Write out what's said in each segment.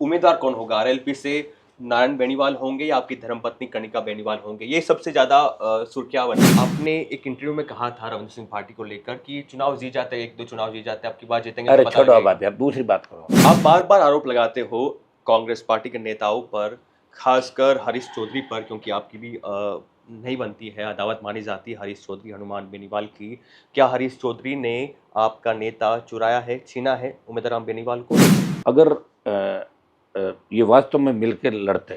उम्मीदवार कौन होगा? आरएलपी से नारायण बेनीवाल होंगे या आपकी धर्मपत्नी कनिका बेनीवाल होंगे? ये सबसे ज़्यादा सुर्खियाँ बनी। आपने एक इंटरव्यू में कहा था रविंद्र सिंह पार्टी को लेकर कि चुनाव जीत जाते हैं, 1-2 चुनाव जीत जाते हैं, अब की बार जीतेंगे तो अरे पता छोड़ो लगेगा। बात यार, दूसरी बात करो। आप बार-बार आरोप लगाते हो कांग्रेस पार्टी के नेताओं पर, खासकर हरीश चौधरी पर, क्योंकि आपकी भी नहीं बनती है, अदावत मानी जाती है हरीश चौधरी, हनुमान बेनीवाल की। क्या हरीश चौधरी ने आपका नेता चुराया है, छीना है उम्मीदवार बेनीवाल को? अगर ये वास्तव में मिलकर लड़ते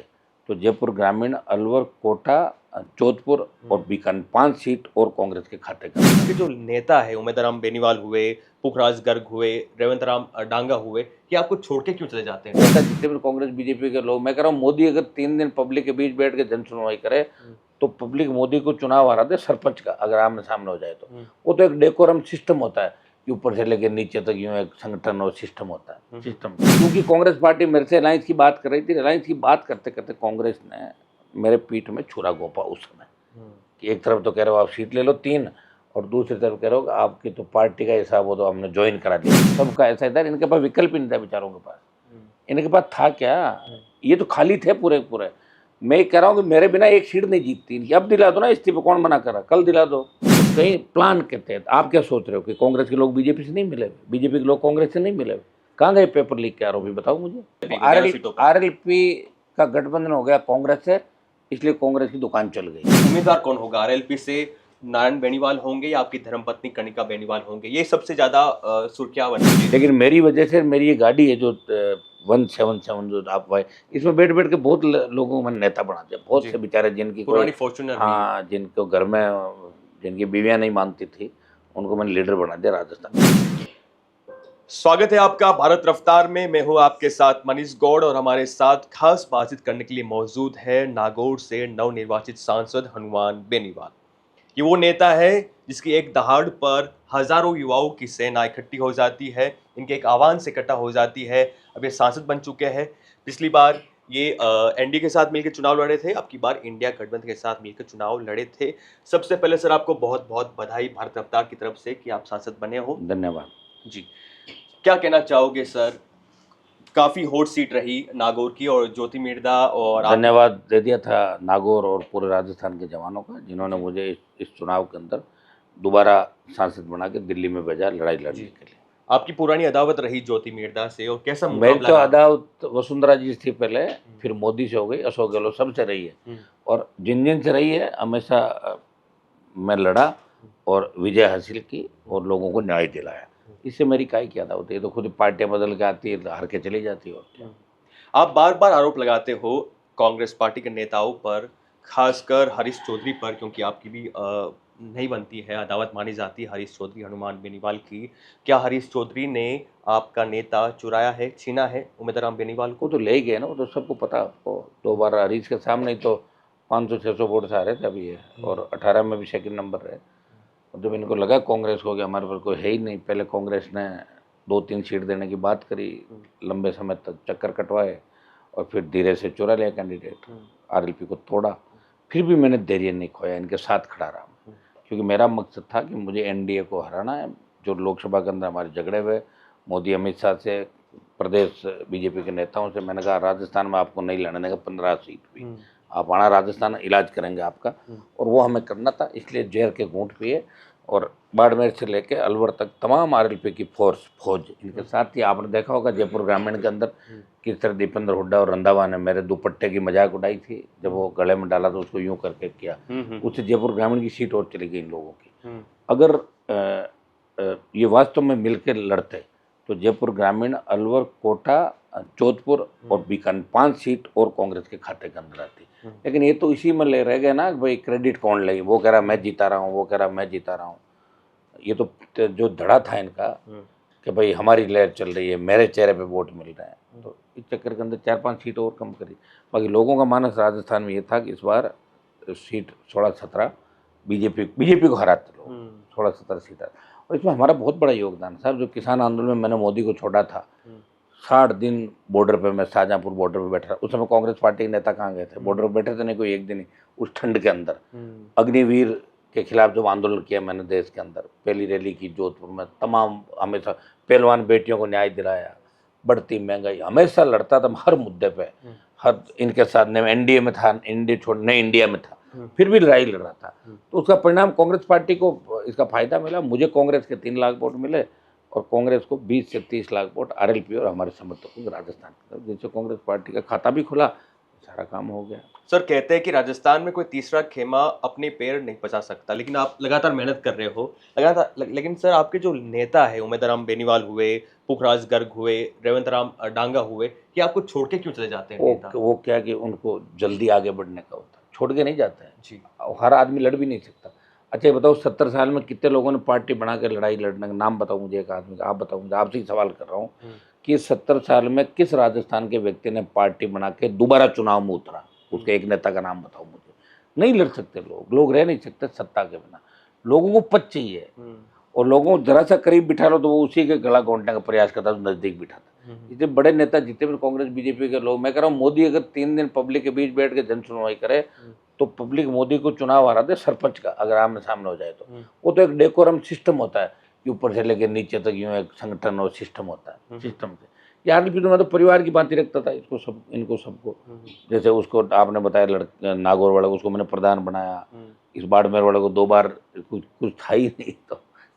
तो जयपुर ग्रामीण, अलवर, कोटा, जोधपुर और बीकानेर 5 सीट और कांग्रेस के खाते का। के जो नेता है उम्मीदवार बेनीवाल हुए, पुखराज गर्ग हुए, रेवंत राम डांगा हुए, ये आपको छोड़ के क्यों चले जाते हैं? ऐसा जितने भी कांग्रेस बीजेपी के लोग, मैं कह रहा हूँ मोदी अगर 3 दिन पब्लिक के बीच बैठ के जन सुनवाई करे तो पब्लिक मोदी को चुनाव हरा दे, सरपंच का अगर आमने सामने हो जाए तो। वो तो एक डेकोरम सिस्टम होता है कि ऊपर से लेकर नीचे तक यूं एक संगठन और सिस्टम होता है, सिस्टम। क्योंकि कांग्रेस पार्टी मेरे से अलायंस की बात कर रही थी, अलायंस की बात करते करते कांग्रेस ने मेरे पीठ में छुरा घोंपा उस समय कि एक तरफ तो कह रहे हो आप सीट ले लो 3 और दूसरी तरफ कह रहे हो कि आपकी तो पार्टी का हिसाब हो तो हमने ज्वाइन करा दिया। सबका ऐसा ही था, इनके पास विकल्प ही नहीं था बेचारों के पास। इनके पास था क्या? ये तो खाली थे पूरे पूरे। मैं कह रहा हूँ कि मेरे बिना एक सीट नहीं जीतती, अब दिला दो ना इस्तीफा, कौन मना करा, कल दिला दो। कहीं प्लान के तहत आप क्या सोच रहे हो कि कांग्रेस के लोग बीजेपी से नहीं मिले, बीजेपी के लोग कांग्रेस से नहीं मिले? कहाँ गए पेपर लीक के आरोपी, बताओ मुझे। आरएलपी का गठबंधन हो गया कांग्रेस से, इसलिए कांग्रेस की दुकान चल गई। उम्मीदवार कौन होगा? आरएलपी से नारायण बेनीवाल होंगे या आपकी धर्मपत्नी कनिका बेनीवाल होंगे? ये सबसे ज्यादा सुर्खियां बनी। लेकिन मेरी वजह से, मेरी ये गाड़ी है जो 177 जो आप भाई, इसमें बैठ बैठ के बहुत लोगों को मैंने नेता बना दिया। बहुत से बेचारे जिनकी पुरानी फॉर्च्यूनर, हाँ, जिनको घर में जिनकी बीवियां नहीं मानती थी, उनको मैंने लीडर बना दिया राजस्थान। स्वागत है आपका भारत रफ्तार में। मैं हूं आपके साथ मनीष गौड़ और हमारे साथ खास बातचीत करने के लिए मौजूद है नागौर से नवनिर्वाचित सांसद हनुमान बेनीवाल। ये वो नेता है जिसकी एक दहाड़ पर हजारों युवाओं की सेना इकट्ठी हो जाती है, इनके एक आह्वान से इकट्ठा हो जाती है। अब ये सांसद बन चुके हैं। पिछली बार ये एनडीए के साथ मिलकर चुनाव लड़े थे, अब की बार इंडिया गठबंधन के साथ मिलकर चुनाव लड़े थे। सबसे पहले सर आपको बहुत बहुत बधाई भारत रफ्तार की तरफ से कि आप सांसद बने हो। धन्यवाद जी, क्या कहना चाहोगे सर? काफी हॉट सीट रही नागौर की और ज्योति मिर्धा और धन्यवाद दे दिया था नागौर और पूरे राजस्थान के जवानों का, जिन्होंने मुझे इस चुनाव के अंदर दोबारा सांसद बना के दिल्ली में भेजा लड़ाई लड़ने के लिए। आपकी पुरानी अदावत रही ज्योति मिर्धा से और कैसा मेरी मुकाबला तो रहा? अदावत वसुंधरा जी थी पहले, फिर मोदी से हो गई, अशोक गहलोत सबसे रही है। और जिन जिन से रही है हमेशा मैं लड़ा और विजय हासिल की और लोगों को न्याय दिलाया। इससे मेरी काय की अदावत है, तो खुद पार्टियां बदल के आती है, हार के चली जाती है। और क्या। आप बार बार आरोप लगाते हो कांग्रेस पार्टी के नेताओं पर, खासकर हरीश चौधरी पर, क्योंकि आपकी भी नहीं बनती है, अदावत मानी जाती है हरीश चौधरी, हनुमान बेनीवाल की। क्या हरीश चौधरी ने आपका नेता चुराया है, छीना है उम्मीदवार बेनीवाल को? वो तो ले ही गए ना, वो तो सबको पता। आपको 2 बार हरीश के सामने ही तो 500-600 वोट से हारे थे अभी ये, और 18 में भी सेकंड नंबर रहे। और जब इनको लगा कांग्रेस को कि हमारे पर कोई है ही नहीं, पहले कांग्रेस ने 2-3 सीट देने की बात करी, लंबे समय तक चक्कर कटवाए और फिर धीरे से चुरा लिया कैंडिडेट, आरएलपी को तोड़ा। फिर भी मैंने धैर्य नहीं खोया, इनके साथ खड़ा रहा, क्योंकि मेरा मकसद था कि मुझे एनडीए को हराना है। जो लोकसभा के अंदर हमारे झगड़े हुए मोदी अमित शाह से, प्रदेश बीजेपी के नेताओं से, मैंने कहा राजस्थान में आपको नहीं लड़ने देगा 15 सीट भी, आप आना राजस्थान, इलाज करेंगे आपका। और वो हमें करना था, इसलिए जहर के घूंट पिए और बाड़मेर से लेके अलवर तक तमाम आरएलपी की फौज इनके साथ थी। आपने देखा होगा जयपुर ग्रामीण के अंदर किस तरह दीपेंद्र हुड्डा और रंधावा ने मेरे दुपट्टे की मजाक उड़ाई थी, जब वो गले में डाला तो उसको यूं करके किया। उससे जयपुर ग्रामीण की सीट और चली गई इन लोगों की। अगर ये वास्तव में मिलकर लड़ते तो जयपुर ग्रामीण, अलवर, कोटा, जोधपुर और बीकानेर 5 सीट और कांग्रेस के खाते के अंदर आती। लेकिन ये तो इसी में ले रह गए ना, भाई क्रेडिट कौन ले, वो कह रहा मैं जीता रहा हूँ, वो कह रहा मैं जीता रहा हूँ। ये तो जो धड़ा था इनका कि भाई हमारी लहर चल रही है, मेरे चेहरे पे वोट मिल रहे हैं, तो इस चक्कर के अंदर 4-5 सीट और कम करी। बाकी लोगों का मानस राजस्थान में ये था कि इस बार सीट 16-17 बीजेपी को हराते लोग, 16-17 सीट। और इसमें हमारा बहुत बड़ा योगदान साहब। जो किसान आंदोलन में मैंने मोदी को छोड़ा था, 60 दिन बॉर्डर पे, मैं शाहजहाँपुर बॉर्डर पे बैठा, उस समय कांग्रेस पार्टी के नेता कहाँ गए थे? बॉर्डर पे बैठे थे नहीं कोई एक दिन ही, उस ठंड के अंदर। अग्निवीर के खिलाफ जब आंदोलन किया मैंने देश के अंदर, पहली रैली की जोधपुर में, तमाम हमेशा पहलवान बेटियों को न्याय दिलाया, बढ़ती महंगाई, हमेशा लड़ता था हर मुद्दे पे, हर इनके साथ ने एनडीए में था, एनडीए छोड़ने इंडिया में था, फिर भी लड़ाई लड़ रहा था। तो उसका परिणाम कांग्रेस पार्टी को इसका फायदा मिला। मुझे कांग्रेस के 3 लाख वोट मिले और कांग्रेस को 20 से 30 लाख वोट आरएलपी और हमारे समर्थकों को राजस्थान की तरफ, जिससे कांग्रेस पार्टी का खाता भी खुला, सारा काम हो गया। सर कहते हैं कि राजस्थान में कोई तीसरा खेमा अपने पैर नहीं पचा सकता, लेकिन आप लगातार मेहनत कर रहे हो लगातार। लेकिन सर आपके जो नेता है उमेद राम बेनीवाल हुए, पुखराज गर्ग हुए, रेवंत राम डांगा हुए, कि आपको छोड़ के क्यों चले जाते हैं नेता? वो क्या कि उनको जल्दी आगे बढ़ने का होता है, छोड़ के नहीं जाते हैं जी। हर आदमी लड़ भी नहीं सकता। अच्छा ये बताओ 70 साल में कितने लोगों ने पार्टी बना के लड़ाई लड़ने का नाम बताओ मुझे एक आदमी का, आप बताओ मुझे, आपसे ही सवाल कर रहा हूँ कि 70 साल में किस राजस्थान के व्यक्ति ने पार्टी बना के दोबारा चुनाव में उतरा, उसके एक नेता का नाम बताओ मुझे। नहीं लड़ सकते लोग रह नहीं सकते सत्ता के बिना, लोगों को पद चाहिए और लोगों को जरा सा करीब बिठा लो तो वो उसी के गला घोंटने का प्रयास करता है, नजदीक बिठाता। इतने बड़े नेता जितने भी कांग्रेस बीजेपी के लोग, मैं कह रहा हूँ मोदी अगर 3 दिन पब्लिक के बीच बैठ के जन सुनवाई करे तो पब्लिक मोदी को चुनाव हरा दे सरपंच का, अगर आमने सामने हो जाए तो। वो तो एक डेकोरम सिस्टम होता है कि ऊपर से लेकर नीचे तक यूं एक संगठन और सिस्टम होता है, सिस्टम से। यार भी तो मैं तो परिवार की बात ही रखता था इसको सब इनको सबको। जैसे उसको आपने बताया नागौर वाले को, उसको मैंने प्रधान बनाया, इस बाड़मेर वाले को 2 बार कुछ था ही नहीं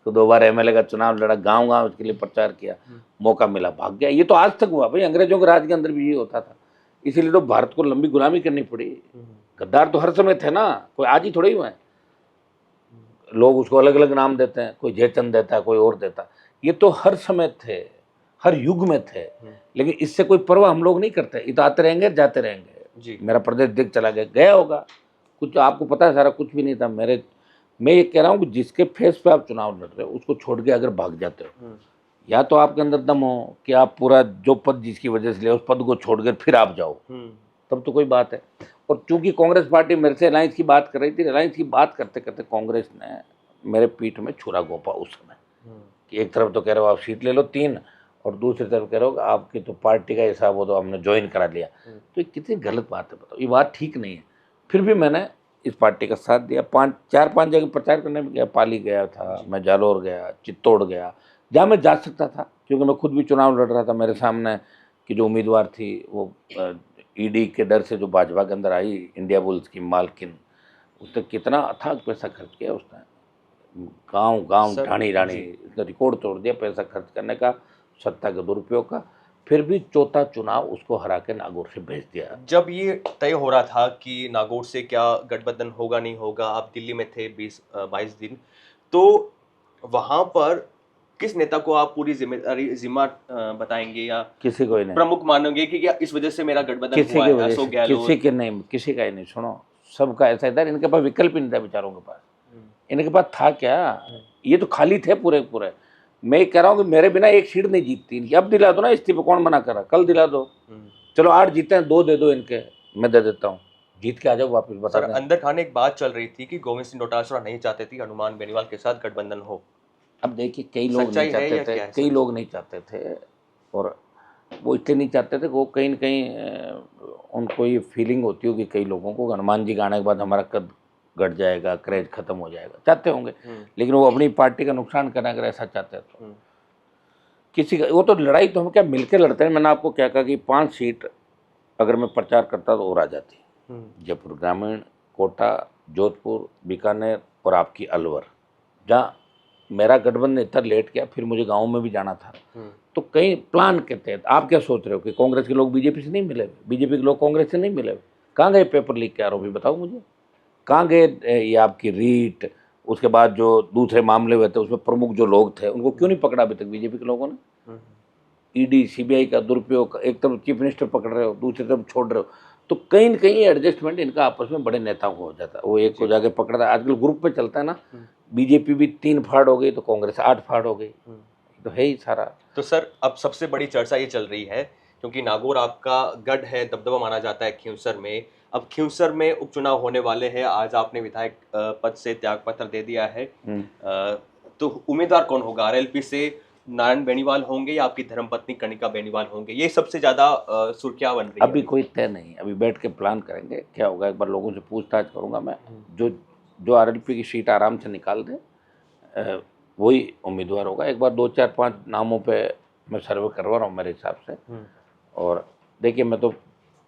तो 2 बार एमएलए का चुनाव लड़ा, गांव उसके लिए प्रचार किया, मौका मिला भाग गया। ये तो आज तक हुआ भाई, अंग्रेजों के राज के अंदर भी ये होता था, इसीलिए तो भारत को लंबी गुलामी करनी पड़ी। गद्दार तो हर समय थे ना, कोई आज ही थोड़े ही हुए हैं। लोग उसको अलग अलग नाम देते हैं, कोई जयचंद देता है, कोई और देता है, ये तो हर समय थे, हर युग में थे। लेकिन इससे कोई परवाह हम लोग नहीं करते, ये तो आते रहेंगे जाते रहेंगे जी। मेरा प्रदेश देख चला गया होगा, कुछ आपको पता है सारा कुछ भी नहीं था मैं ये कह रहा हूँ कि जिसके फेस पे आप चुनाव लड़ रहे हो उसको छोड़ के अगर भाग जाते हो, या तो आपके अंदर दम हो कि आप पूरा जो पद जिसकी वजह से ले उस पद को छोड़कर फिर आप जाओ, तब तो कोई बात है। और चूंकि कांग्रेस पार्टी मेरे से अलायंस की बात कर रही थी, अलायंस की बात करते करते कांग्रेस ने मेरे पीठ में छुरा घोंपा उस समय कि एक तरफ तो कह रहे हो आप सीट ले लो 3 और दूसरी तरफ कह रहे हो आपकी तो पार्टी का हिसाब हो तो हमने ज्वाइन करा लिया। तो ये कितनी गलत बात है बताओ, ये बात ठीक नहीं है। फिर भी मैंने इस पार्टी का साथ दिया, 4-5 जगह प्रचार करने में गया, पाली गया था मैं, जालोर गया, चित्तौड़ गया, जहाँ मैं जा सकता था क्योंकि मैं खुद भी चुनाव लड़ रहा था। मेरे सामने की जो उम्मीदवार थी वो ईडी के डर से जो भाजपा के अंदर आई, इंडिया बुल्स की मालकिन, उसने कितना अथाक पैसा खर्च किया, उसने गांव ढाणी इसने रिकॉर्ड तोड़ दिया पैसा खर्च करने का, सत्ता के दुरुपयोग का। फिर भी चौथा चुनाव उसको हरा के नागौर से भेज दिया। जब ये तय हो रहा था कि नागौर से क्या गठबंधन होगा नहीं होगा, आप दिल्ली में थे 20-22 दिन, तो वहां पर किस नेता को आप पूरी जिम्मा बताएंगे या किसी को ही नहीं प्रमुख मानोगे कि क्या इस वजह से मेरा गठबंधन हुआ है? अशोक गहलोत, किसी का ही नहीं। सुनो, सबका ऐसा था, इनके पास विकल्प ही नहीं था बेचारों के पास। इनके पास था क्या, ये तो खाली थे पूरे। मैं कह रहा हूँ कि मेरे बिना एक सीट नहीं जीतती इनकी। अब दिला दो ना इस्तीफा, कौन मना कर रहा, कल दिला दो। चलो 8 जीते हैं, 2 दे दो इनके, मैं दे देता हूँ, जीत के आ जाओ वापस। बता सर अंदर खाने एक बात चल रही थी कि गोविंद सिंह डोटासरा नहीं चाहते थे हनुमान बेनीवाल के साथ गठबंधन हो। अब देखिए कई लोग नहीं चाहते थे, कई लोग नहीं चाहते थे, और वो इसलिए नहीं चाहते थे, वो कहीं न कहीं उनको ये फीलिंग होती होगी कई लोगों को, हनुमान जी के आने के बाद हमारा कद घट जाएगा, क्रेज खत्म हो जाएगा, चाहते होंगे। लेकिन वो अपनी पार्टी का नुकसान करना अगर ऐसा चाहते हैं तो किसी का, वो तो लड़ाई तो हम क्या मिलकर लड़ते हैं। मैंने आपको क्या कहा कि 5 सीट अगर मैं प्रचार करता तो और आ जाती, जयपुर ग्रामीण, कोटा, जोधपुर, बीकानेर और आपकी अलवर, जहाँ मेरा गठबंधन इतना लेट गया, फिर मुझे गाँव में भी जाना था। तो कई प्लान के तहत आप क्या सोच रहे हो कि कांग्रेस के लोग बीजेपी से नहीं मिले, बीजेपी के लोग कांग्रेस से नहीं मिले? कहाँ गए पेपर लीक के आरोपी, बताओ मुझे, कहाँ गए ये आपकी रीट, उसके बाद जो दूसरे मामले हुए थे उसमें प्रमुख जो लोग थे उनको क्यों नहीं पकड़ा अभी तक बीजेपी के लोगों ने? ईडी सीबीआई का दुरुपयोग, एक तरफ चीफ मिनिस्टर पकड़ रहे हो, दूसरी तरफ छोड़ रहे हो, तो कहीं न कहीं एडजस्टमेंट इनका आपस में बड़े नेताओं को हो जाता है। वो एक को जाके पकड़ता है, आजकल ग्रुप पे चलता है ना, बीजेपी भी 3 फाड़ हो गई तो कांग्रेस 8 फाड़ हो गई, तो है ही सारा। तो सर अब सबसे बड़ी चर्चा ये चल रही है क्योंकि नागौर आपका गढ़ है, दबदबा माना जाता है खींवसर में। अब खींवसर में उपचुनाव होने वाले हैं, आज आपने विधायक पद से त्यागपत्र दे दिया है, तो उम्मीदवार कौन होगा? आरएलपी से नारायण बेनीवाल होंगे या आपकी धर्मपत्नी कनिका बेनीवाल होंगे? ये सबसे ज्यादा सुर्खियां बन रही है। अभी कोई तय नहीं, अभी बैठ के प्लान करेंगे क्या होगा, एक बार लोगों से पूछताछ करूंगा मैं, जो आरएलपी की सीट आराम से निकाल दे वही उम्मीदवार होगा। एक बार 2-4-5 नामों पे मैं सर्वे करवा रहा हूँ मेरे हिसाब से। और देखिए, मैं तो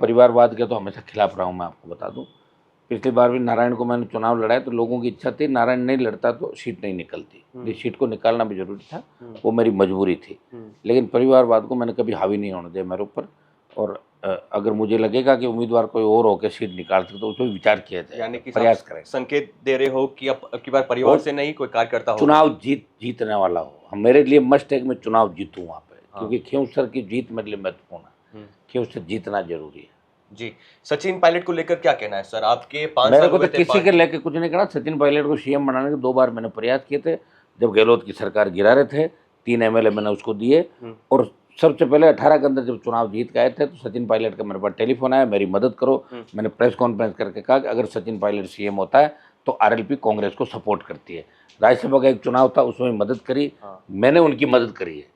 परिवारवाद के तो हमेशा खिलाफ रहा हूँ, मैं आपको बता दूँ। पिछली बार भी नारायण को मैंने चुनाव लड़ाया तो लोगों की इच्छा थी, नारायण नहीं लड़ता तो सीट नहीं निकलती, इस सीट को निकालना भी जरूरी था, वो मेरी मजबूरी थी। लेकिन परिवारवाद को मैंने कभी हावी नहीं होने दिया मेरे ऊपर। और अगर मुझे लगेगा कि उम्मीदवार कोई और होकर सीट निकाल सकते तो उस पर विचार किया जाए, यानी कि प्रयास करें। संकेत दे रहे हो कि अब की बार परिवार से नहीं, कोई कार्यकर्ता हो, चुनाव जीतने वाला हो। हम मेरे लिए मस्ट है कि मैं चुनाव जीतूं वहाँ पे, क्योंकि खींवसर की जीत मेरे लिए महत्वपूर्ण है। खींवसर जीतना जरूरी है। जी, सचिन पायलट को लेकर क्या कहना है सर? आपके 5 मेरे साल को हुए तो थे किसी के लेके कुछ नहीं कहना। सचिन पायलट को सीएम बनाने के 2 बार मैंने प्रयास किए थे। जब गहलोत की सरकार गिरा रहे थे 3 एमएलए मैंने उसको दिए। और सबसे पहले 18 के अंदर जब चुनाव जीत के आए थे तो सचिन पायलट का मेरे पास टेलीफोन आया, मेरी मदद करो। मैंने प्रेस कॉन्फ्रेंस करके कहा कि अगर सचिन पायलट सीएम होता है तो आरएलपी कांग्रेस को सपोर्ट करती है। राज्यसभा का एक चुनाव था, उसमें मदद करी। मैंने उनकी मदद करी है,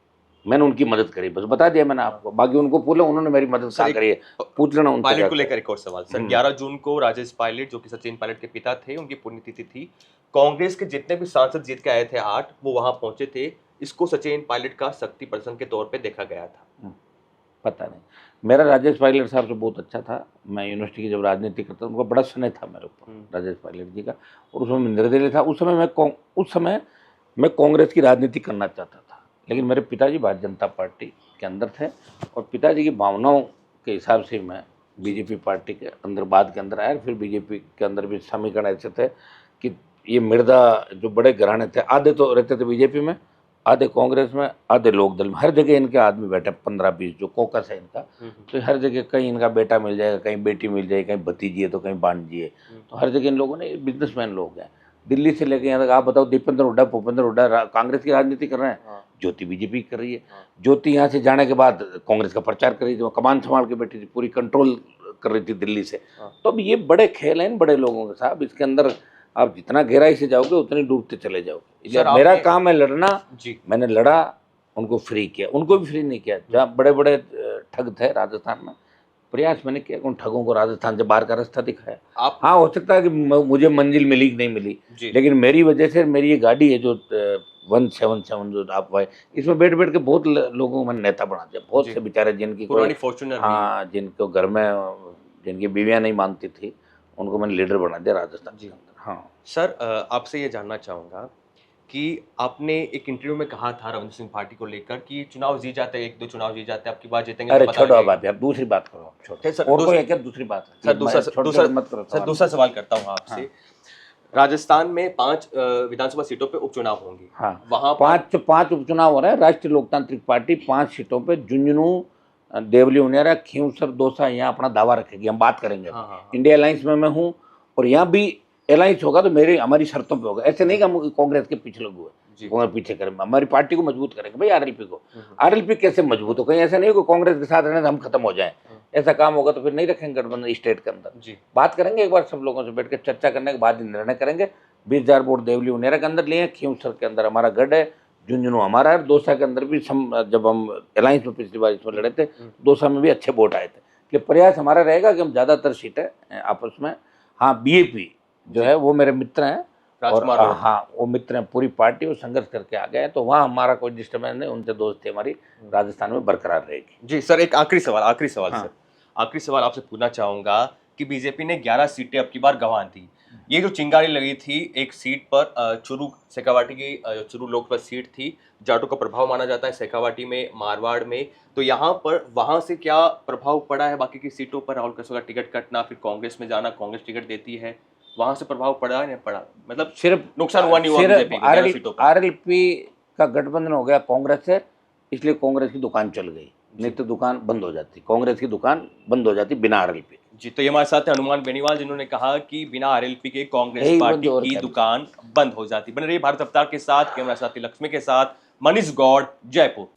मैंने उनकी मदद करी, बस बता दिया मैंने आपको। बाकी उनको पूछो उन्होंने मेरी मदद कहाँ करी है, पूछ लेना उनसे। पायलट को लेकर एक और सवाल सर, 11 जून को राजेश पायलट जो कि सचिन पायलट के पिता थे, उनकी पुण्यतिथि थी। कांग्रेस के जितने भी सांसद जीत के आए थे 8, वो वहां पहुंचे थे। इसको सचिन पायलट का शक्ति प्रदर्शन के तौर पे देखा गया था। पता नहीं, मेरा राजेश पायलट साहब से बहुत अच्छा था। मैं यूनिवर्सिटी की जब राजनीति करता था, उनका बड़ा स्नेह था मेरे ऊपर, राजेश पायलट जी का। और उसमें मैं निर्दलीय था। उस समय मैं कांग्रेस की राजनीति करना चाहता था, लेकिन मेरे पिताजी भारतीय जनता पार्टी के अंदर थे और पिताजी की भावनाओं के हिसाब से मैं बीजेपी पार्टी के अंदर बाद के अंदर आया। फिर बीजेपी के अंदर भी समीकरण ऐसे थे कि ये मृदा जो बड़े घराने थे, आधे तो रहते थे बीजेपी में, आधे कांग्रेस में, आधे लोकदल में। हर जगह इनके आदमी बैठे 15-20 जो कोकस है इनका। तो हर जगह कहीं इनका बेटा मिल जाएगा, कहीं बेटी मिल जाएगी, कहीं भतीजी है तो कहीं भांजी है। तो हर जगह इन लोगों ने बिजनेसमैन लोग हैं। दिल्ली से लेकर यहाँ तक आप बताओ, दीपेंद्र हुड्डा, भूपेंद्र हुड्डा कांग्रेस की राजनीति कर रहे हैं, ज्योति बीजेपी कर रही है। ज्योति यहाँ से जाने के बाद कांग्रेस का प्रचार कर रही थी, कमान संभाल के बैठी थी, पूरी कंट्रोल कर रही थी दिल्ली से। तो अब ये बड़े खेल हैं इन बड़े लोगों के साथ। इसके अंदर आप जितना गहराई से जाओगे उतनी डूबते चले जाओगे। इसलिए मेरा काम है लड़ना। मैंने लड़ा, उनको फ्री किया, उनको भी फ्री नहीं किया। जहाँ बड़े बड़े ठग थे राजस्थान में, प्रयास मैंने किया उन ठगों को राजस्थान से बाहर का रास्ता दिखाया। हाँ, हो सकता है कि मुझे मंजिल मिली कि नहीं मिली, लेकिन मेरी वजह से मेरी ये गाड़ी है जो 177 जो आप भाई, इसमें बैठ बैठ के बहुत लोगों को मैंने नेता बना दिया। बहुत से बेचारे जिनकी पुरानी फॉर्च्यूनर, हाँ, जिनको घर में जिनकी बीवियाँ नहीं मानती थी, उनको मैंने लीडर बना दिया राजस्थान के अंदर। हाँ सर, आपसे ये जानना चाहूँगा कि आपने एक इंटरव्यू में कहा था रविंद्र सिंह पार्टी को लेकर कि चुनाव जीत जाते हैं, 1-2 चुनाव जीत जाते हैं, आपकी बात जीतेंगे। अरे छोड़ो बात यार, दूसरी बात करो, छोड़ो सर, और कोई है क्या दूसरी बात? सर दूसरा सवाल करता हूँ आपसे। राजस्थान में 5 विधानसभा सीटों पे उपचुनाव होंगे। हाँ, वहाँ 5 उपचुनाव हो रहे हैं। राष्ट्रीय लोकतांत्रिक पार्टी 5 सीटों पे झुंझुनू, देवली, उनियारा, खींवसर, दौसा यहाँ अपना दावा रखेगी। हम बात करेंगे। इंडिया अलायंस में मैं हूँ और यहाँ भी अलायंस होगा तो हमारी शर्तों पे होगा। ऐसे नहीं कि हम कांग्रेस के पीछे लगे हुए, कांग्रेस पीछे करेंगे, हमारी पार्टी को मजबूत करेंगे भाई। आरएलपी को, आरएलपी कैसे मजबूत हो? कहीं ऐसा नहीं हो कि कांग्रेस के साथ रहने से हम खत्म हो जाएं। ऐसा काम होगा तो फिर नहीं रखेंगे गठबंधन स्टेट के अंदर। बात करेंगे एक बार, सब लोगों से बैठ कर चर्चा करने के बाद ही निर्णय करेंगे। 20,000 वोट देवली उनियारा के अंदर लिए, खींवसर के अंदर हमारा गढ़ है, झुंझुनू हमारा है, दौसा के अंदर भी जब हम अलायंस में पिछली बार इसमें लड़े थे, दौसा में भी अच्छे वोट आए थे। इसलिए प्रयास हमारा रहेगा कि हम ज़्यादातर सीटें आपस में। हाँ, बीएपी जो है वो मेरे मित्र हैं और हाँ, वो मित्र हैं, पूरी पार्टी वो संघर्ष करके आ गए हैं, तो वहाँ हमारा कोई डिस्टर्बेंस नहीं, उनसे दोस्ती हमारी राजस्थान में बरकरार रहेगी। जी सर, एक आखिरी सवाल सर, आखिरी सवाल आपसे पूछना चाहूँगा कि बीजेपी ने 11 सीटें अब की बार गंवा दी। ये जो चिंगारी लगी थी एक सीट पर, चुरू शेखावाटी की चुरू लोकसभा सीट थी, जाटों का प्रभाव माना जाता है शेखावाटी में, मारवाड़ में, तो यहाँ पर वहाँ से क्या प्रभाव पड़ा है बाकी की सीटों पर? राहुल कसो का टिकट कटना, फिर कांग्रेस में जाना, कांग्रेस टिकट देती है, वहां से प्रभाव पड़ा है नहीं पड़ा? मतलब सिर्फ नुकसान हुआ नहीं हुआ बीजेपी को 11 सीटों पर? आरएलपी का गठबंधन हो गया कांग्रेस से, इसलिए कांग्रेस की दुकान चल गई, नहीं तो दुकान बंद हो जाती, कांग्रेस की दुकान बंद हो जाती बिना आरएलपी। जी, तो ये हमारे साथ है हनुमान बेनीवाल, जिन्होंने कहा कि बिना आरएलपी के कांग्रेस पार्टी की दुकान बंद हो जाती। बने रही भारत रफ्तार के साथ, कैमरा साथी लक्ष्मी के साथ मनीष गौड़, जयपुर।